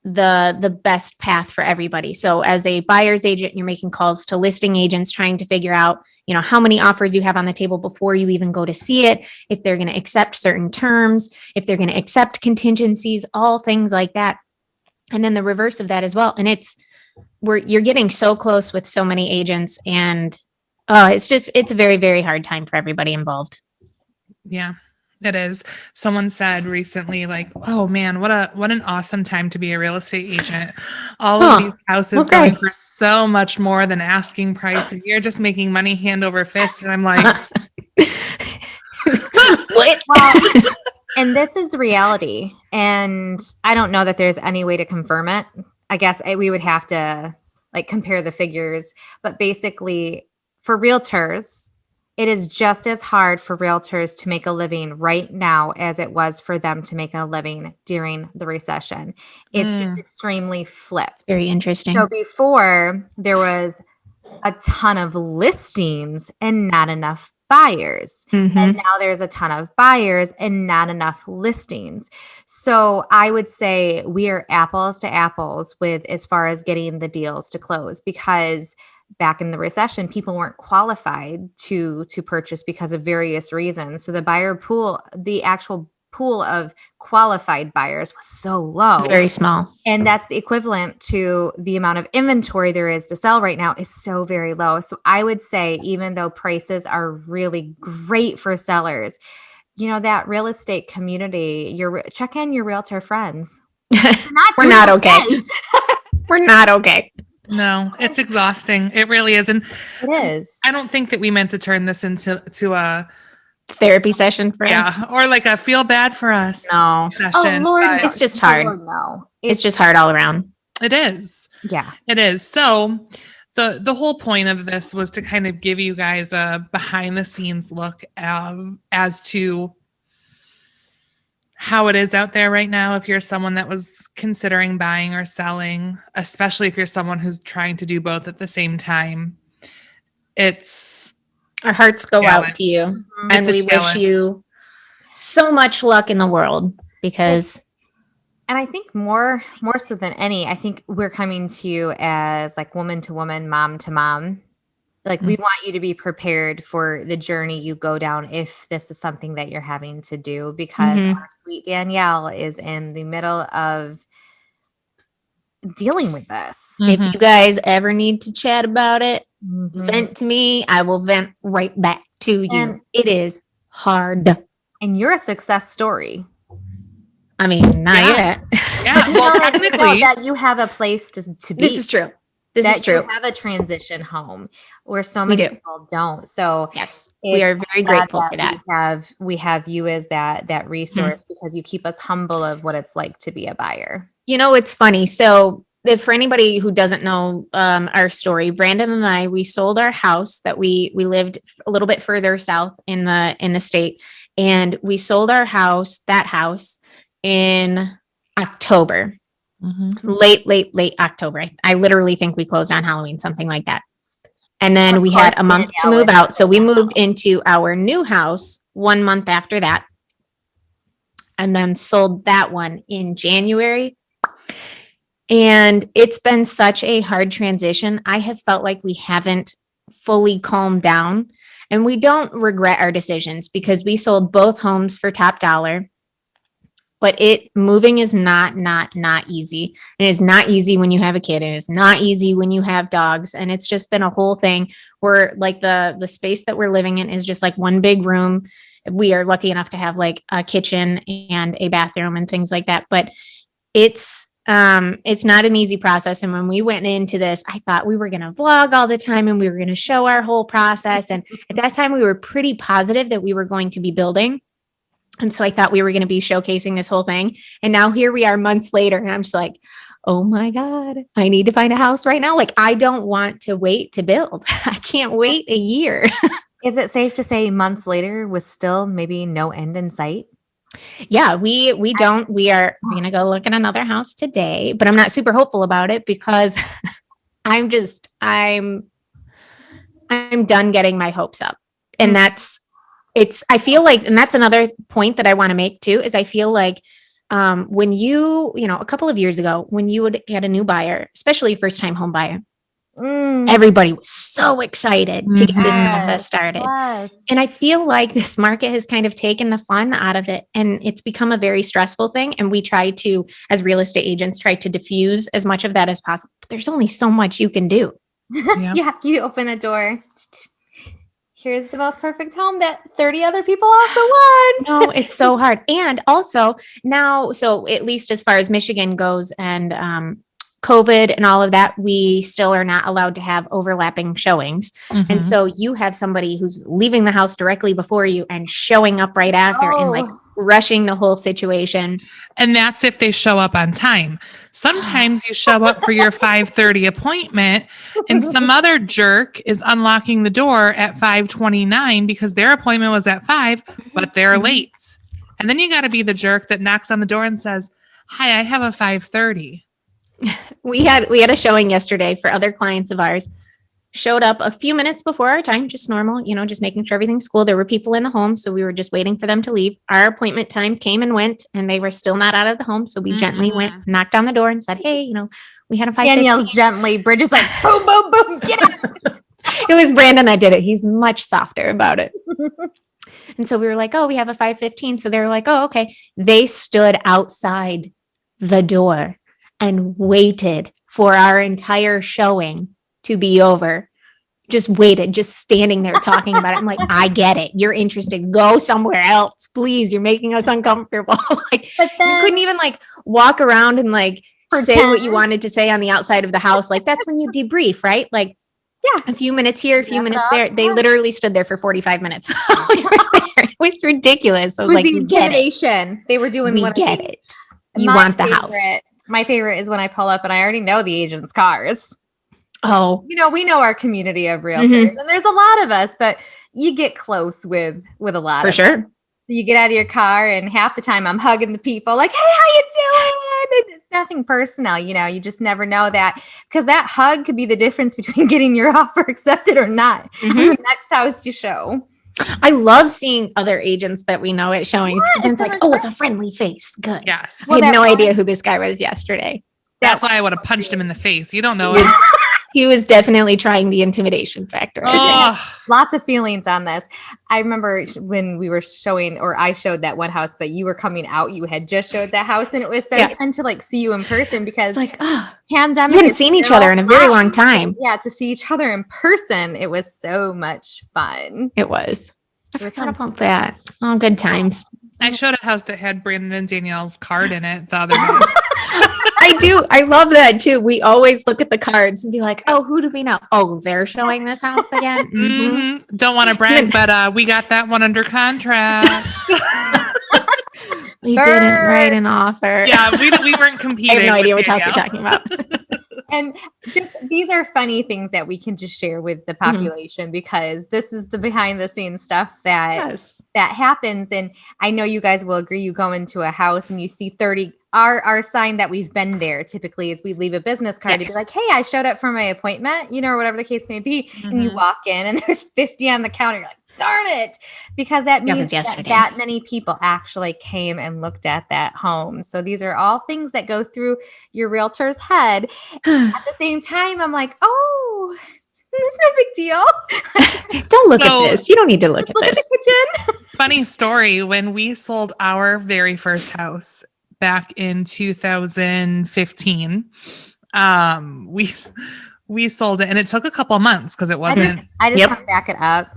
the best path for everybody. So as a buyer's agent, you're making calls to listing agents, trying to figure out, how many offers you have on the table before you even go to see it, if they're going to accept certain terms, if they're going to accept contingencies, all things like that. And then the reverse of that as well. And you're getting so close with so many agents, and it's a very, very hard time for everybody involved. Yeah. It is. Someone said recently, like, "Oh man, what an awesome time to be a real estate agent. All of these houses going for so much more than asking price, and you're just making money hand over fist." And I'm like, what? Well, and this is the reality. And I don't know that there's any way to confirm it. I guess we would have to compare the figures. But basically, for realtors, it is just as hard for realtors to make a living right now as it was for them to make a living during the recession. It's just extremely flipped. Very interesting. So before, there was a ton of listings and not enough buyers. And now there's a ton of buyers and not enough listings. So I would say we are apples to apples with as far as getting the deals to close, because back in the recession, people weren't qualified to purchase because of various reasons. So the buyer pool, the actual pool of qualified buyers was so low. Very small. And that's the equivalent to the amount of inventory there is to sell right now is so very low. So I would say, even though prices are really great for sellers, that real estate community, check in your realtor friends. We're not okay. We're not okay. No, it's exhausting. It really is. And it is. I don't think that we meant to turn this into a therapy session for us. Yeah, or like a feel bad for us session. Oh, Lord, it's just hard. Lord, no. It's just hard all around. It is. Yeah. It is. So the whole point of this was to kind of give you guys a behind the scenes look as to how it is out there right now. If you're someone that was considering buying or selling, especially if you're someone who's trying to do both at the same time, our hearts go out to you, and we wish you so much luck in the world, because. And I think more so than any, I think we're coming to you as woman to woman, mom to mom. We want you to be prepared for the journey you go down if this is something that you're having to do, because our sweet Danielle is in the middle of dealing with this. If you guys ever need to chat about it, vent to me. I will vent right back to you. And it is hard. And you're a success story. I mean, not yet. Yeah. Well, technically, that you have a place to be. This is true. This is true. You have a transition home where so many people don't. So yes, we are very grateful for that. We have you as that resource, because you keep us humble of what it's like to be a buyer. It's funny. So for anybody who doesn't know our story, Brandon and I, we sold our house that we lived a little bit further south in the state, and we sold that house in October. Late October. I literally think we closed on Halloween, something like that. And then we had a month to move out. So we moved into our new house 1 month after that, and then sold that one in January. And it's been such a hard transition. I have felt like we haven't fully calmed down, and we don't regret our decisions, because we sold both homes for top dollar. but moving is not easy. It is not easy when you have a kid. It is not easy when you have dogs. And it's just been a whole thing where like the space that we're living in is just like one big room. We are lucky enough to have like a kitchen and a bathroom and things like that. But it's not an easy process. And when we went into this, I thought we were going to vlog all the time and we were going to show our whole process. And at that time, we were pretty positive that we were going to be building. And so I thought we were going to be showcasing this whole thing. And now here we are months later. And I'm just like, oh my God, I need to find a house right now. Like, I don't want to wait to build. I can't wait a year. Is it safe to say months later with still maybe no end in sight? Yeah, we are going to go look at another house today, but I'm not super hopeful about it because I'm done getting my hopes up. And I feel like, and that's another point that I want to make too, is I feel like when a couple of years ago, when you would get a new buyer, especially first time home buyer, everybody was so excited to get this process started. Yes. And I feel like this market has kind of taken the fun out of it and it's become a very stressful thing. And we try to, as real estate agents, try to diffuse as much of that as possible. But there's only so much you can do. Yep. Yeah, you open a door. Here's the most perfect home that 30 other people also want. No, it's so hard. And also now, so at least as far as Michigan goes and COVID and all of that, we still are not allowed to have overlapping showings. And so you have somebody who's leaving the house directly before you and showing up right after and like rushing the whole situation. And that's if they show up on time. Sometimes you show up for your 5:30 appointment and some other jerk is unlocking the door at 5:29 because their appointment was at 5, but they're late. And then you got to be the jerk that knocks on the door and says, "Hi, I have a 5:30." We had a showing yesterday for other clients of ours. Showed up a few minutes before our time, just normal, just making sure everything's cool. There were people in the home, so we were just waiting for them to leave. Our appointment time came and went, and they were still not out of the home. So we gently went, knocked on the door, and said, "Hey, we had a 5:15." Danielle's gently. Bridgette's like, boom, boom, boom, get it. It was Brandon that did it. He's much softer about it. And so we were like, "Oh, we have a 5:15." So they were like, "Oh, okay." They stood outside the door and waited for our entire showing to be over. Just waited, just standing there talking about it. I'm like, I get it. You're interested. Go somewhere else, please. You're making us uncomfortable. Like, you couldn't even like walk around and like say what you wanted to say on the outside of the house. Like, that's when you debrief, right? Like, yeah, a few minutes here, a few minutes there. They literally stood there for 45 minutes. It was ridiculous. I was like, the intimidation. They were doing we get it. You want the house. My favorite is when I pull up and I already know the agent's cars. Oh, we know our community of realtors and there's a lot of us, but you get close with a lot for sure. Them. So you get out of your car and half the time I'm hugging the people like, "Hey, how you doing?" And it's nothing personal. You just never know that because that hug could be the difference between getting your offer accepted or not. And the next house you show. I love seeing other agents that we know at showings because it's like, oh, it's a friendly face. Good. Yes. I had no idea who this guy was yesterday. That's why I would have punched him in the face. You don't know. He was definitely trying the intimidation factor. Lots of feelings on this. I remember when we were showing, or I showed that one house, but you were coming out. You had just showed that house, and it was so fun to like see you in person because like pandemic. We hadn't seen each other in a very long time. Yeah, to see each other in person, it was so much fun. It was. I forgot about that. Oh, good times. I showed a house that had Brandon and Danielle's card in it the other day. I do. I love that too. We always look at the cards and be like, "Oh, who do we know? Oh, they're showing this house again." Don't want to brag, but we got that one under contract. We didn't write an offer. Yeah, we weren't competing. I have no idea which house you're talking about. And just these are funny things that we can just share with the population because this is the behind the scenes stuff that happens. And I know you guys will agree. You go into a house and you see 30. Our sign that we've been there typically is we leave a business card to be like, "Hey, I showed up for my appointment," or whatever the case may be. And you walk in and there's 50 on the counter. You're like, darn it, because that means that many people actually came and looked at that home. So these are all things that go through your realtor's head. At the same time, I'm like, oh, it's no big deal. Don't look at this. You don't need to look at this. Funny story. When we sold our very first house, back in 2015. We sold it, and it took a couple of months because it wasn't. I just Yep. want to back it up.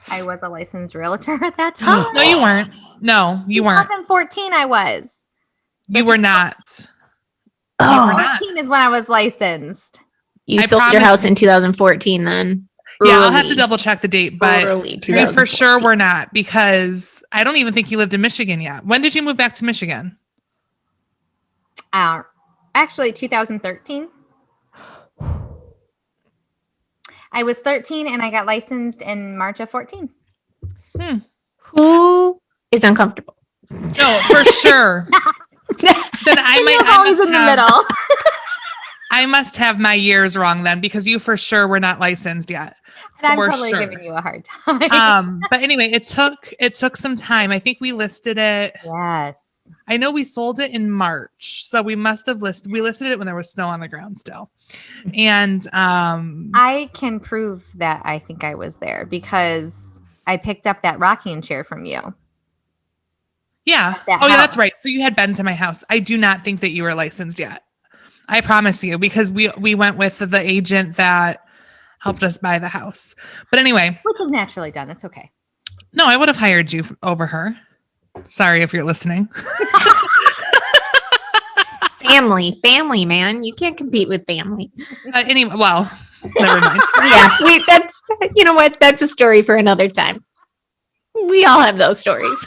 I was a licensed realtor at that time. No, you weren't. No, you weren't. 2014 I was. You were not. Oh, were not. 14 is when I was licensed. you I sold your promise- house in 2014 then. Yeah, I'll have to Early. double check the date, but Early you for sure 2014. were not, because I don't even think you lived in Michigan yet. When did you move back to Michigan? Actually, 2013. I was 13 and I got licensed in March of 14. Who is uncomfortable? No, for sure. Then I always must in the have, middle. I must have my years wrong then, because you for sure were not licensed yet. And I'm For totally sure. giving you a hard time. But anyway, it took some time. I think we listed it. Yes. I know we sold it in March, so we must have we listed it when there was snow on the ground still. And I can prove that I think I was there because I picked up that rocking chair from you. yeah. that Oh yeah, that's house. right. So you had been to my house. I do not think that you were licensed yet. I promise you, because we went with the agent that helped us buy the house. But anyway, Which is naturally done. It's okay. no, I would have hired you over her. Sorry if you're listening. Family, man. You can't compete with family. Anyway, well, never mind. Yeah, that's, you know what? That's a story for another time. We all have those stories.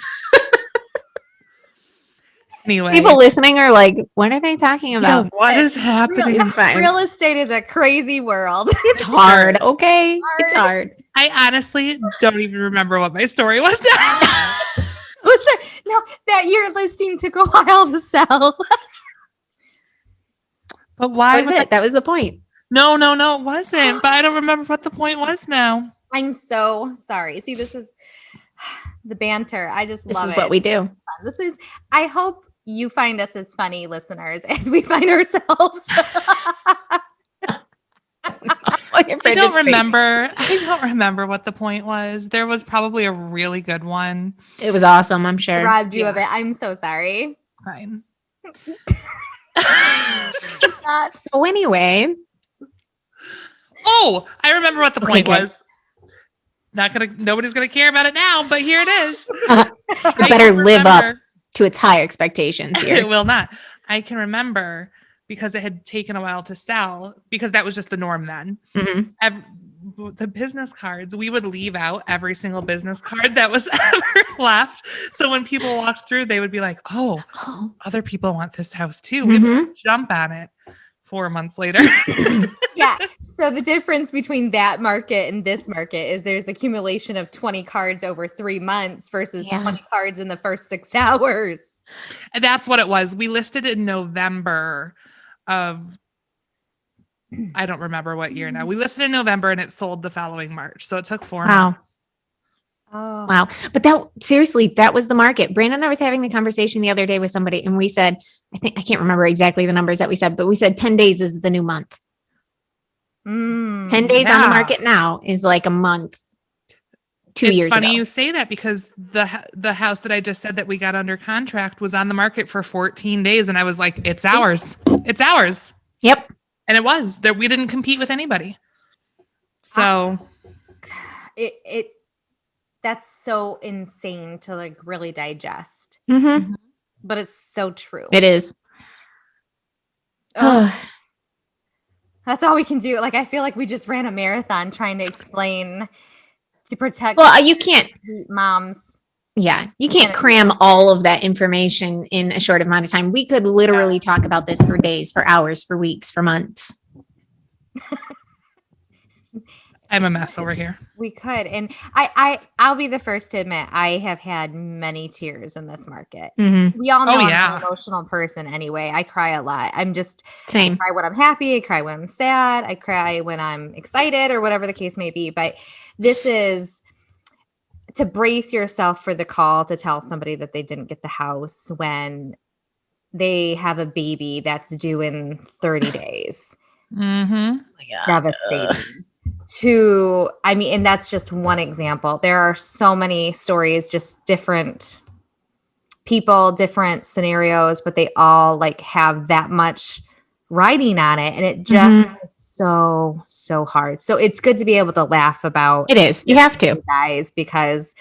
Anyway, People listening are like, what are they talking yeah, about? what is happening? It's fine. Real estate is a crazy world. It's hard, okay? It's hard. I honestly don't even remember what my story was now. No, that your listing took a while to sell. But why That was it. That was the point. No, it wasn't. But I don't remember what the point was now. I'm so sorry. See, this is the banter. I just This love is it. what we do. This is. I hope you find us as funny listeners as we find ourselves. I don't remember. I don't remember what the point was. There was probably a really good one. It was awesome, I'm sure. Robbed you of it. I'm so sorry. It's fine. So anyway, Oh, I remember what the Okay, point good. was. Nobody's gonna care about it now, but here it is. it better live up to its high expectations It here. will not. I can remember because it had taken a while to sell, because that was just the norm then. Mhm. The business cards, we would leave out every single business card that was ever left. So when people walked through, they would be like, oh, Oh, other people want this house too. We'd Mhm. jump on it 4 months later. Yeah. So the difference between that market and this market is there's accumulation of 20 cards over 3 months versus Yeah. 20 cards in the first 6 hours. And that's what it was. We listed in November of, I don't remember what year now. We listed in November and it sold the following March. So it took 4 Wow. months. Oh. wow. But that was the market. Brandon and I was having the conversation the other day with somebody, and we said, I can't remember exactly the numbers that we said, but we said 10 days is the new month. 10 days on the Yeah. market now is like a month 2 It's years funny ago. you say that, because the house that I just said that we got under contract was on the market for 14 days. And I was like, it's ours. It's ours. Yep. And it was there. We didn't compete with anybody. So It that's so insane to like really digest, Mm-hmm. but it's so true. It is. Ugh. That's all we can do. Like, I feel like we just ran a marathon trying to explain to protect Well, you can't. sweet moms. Yeah, you can't And- cram all of that information in a short amount of time. We could literally talk about this for days, for hours, for weeks, for months. I'm a mess over here. We could. And I'll be the first to admit I have had many tears in this market. Mm-hmm. We all know I'm yeah. an emotional person anyway. I cry a lot. I Same. cry when I'm happy. I cry when I'm sad. I cry when I'm excited or whatever the case may be. But this is to brace yourself for the call to tell somebody that they didn't get the house when they have a baby that's due in 30 days. Mm-hmm. Devastating. And that's just one example. There are so many stories, just different people, different scenarios, but they all like have that much writing on it. And it just is so hard. So it's good to be able to laugh about It is. You have to. guys, because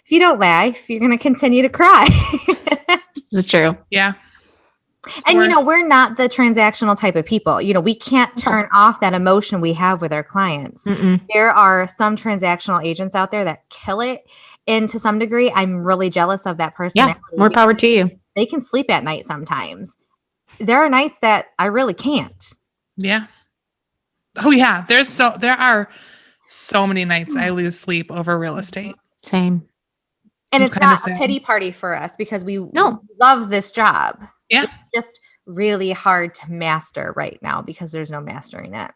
if you don't laugh, you're going to continue to cry. This is true. Yeah. And, we're not the transactional type of people. We can't turn off that emotion we have with our clients. There are some transactional agents out there that kill it. And to some degree, I'm really jealous of that person. Yeah, more power to you. They can sleep at night sometimes. There are nights that I really can't. Yeah. Oh, yeah. There are so many nights I lose sleep over real estate. Same. And it's not a pity party for us because we love this job. Yeah. It's just really hard to master right now because there's no mastering it.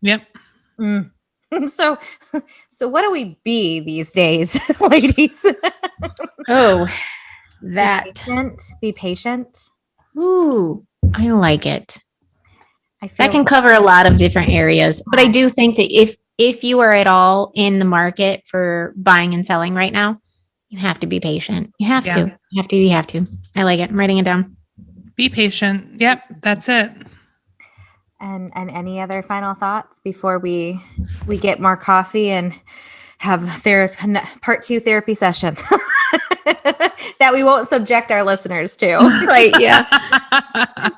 Yep. So what do we be these days, ladies? Be patient. Ooh, I like it. That can cover a lot of different areas, but I do think that if you are at all in the market for buying and selling right now, you have to be patient. You have to. You have to. I like it. I'm writing it down. Be patient. Yep, that's it. And any other final thoughts before we get more coffee and have part 2 therapy session that we won't subject our listeners to? Right. Yeah.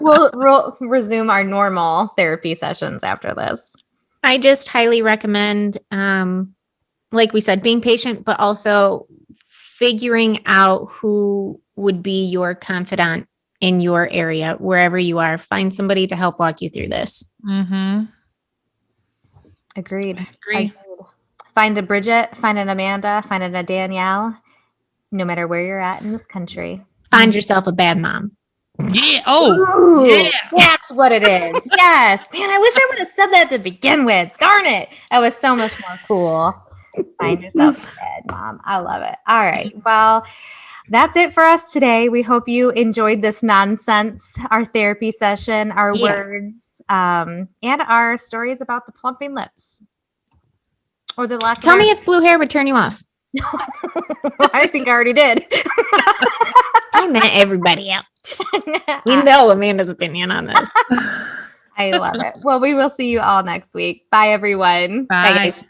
We'll resume our normal therapy sessions after this. I just highly recommend, like we said, being patient, but also figuring out who would be your confidant in your area, wherever you are. Find somebody to help walk you through this. Agreed. Find a Bridgette, find an Amanda, find a Danielle, no matter where you're at in this country. Find yourself a bad mom. Yeah. Oh, yeah. That's what it is. Yes. Man, I wish I would have said that to begin with. Darn it. That was so much more cool. Find yourself a bad mom. I love it. All right. Well, that's it for us today. We hope you enjoyed this nonsense, our therapy session, our words, and our stories about the plumping lips. Or the lack. Tell me if blue hair would turn you off. I think I already did. I meant everybody else. You know Amanda's opinion on this. I love it. Well, we will see you all next week. Bye, everyone. Bye. Bye, guys.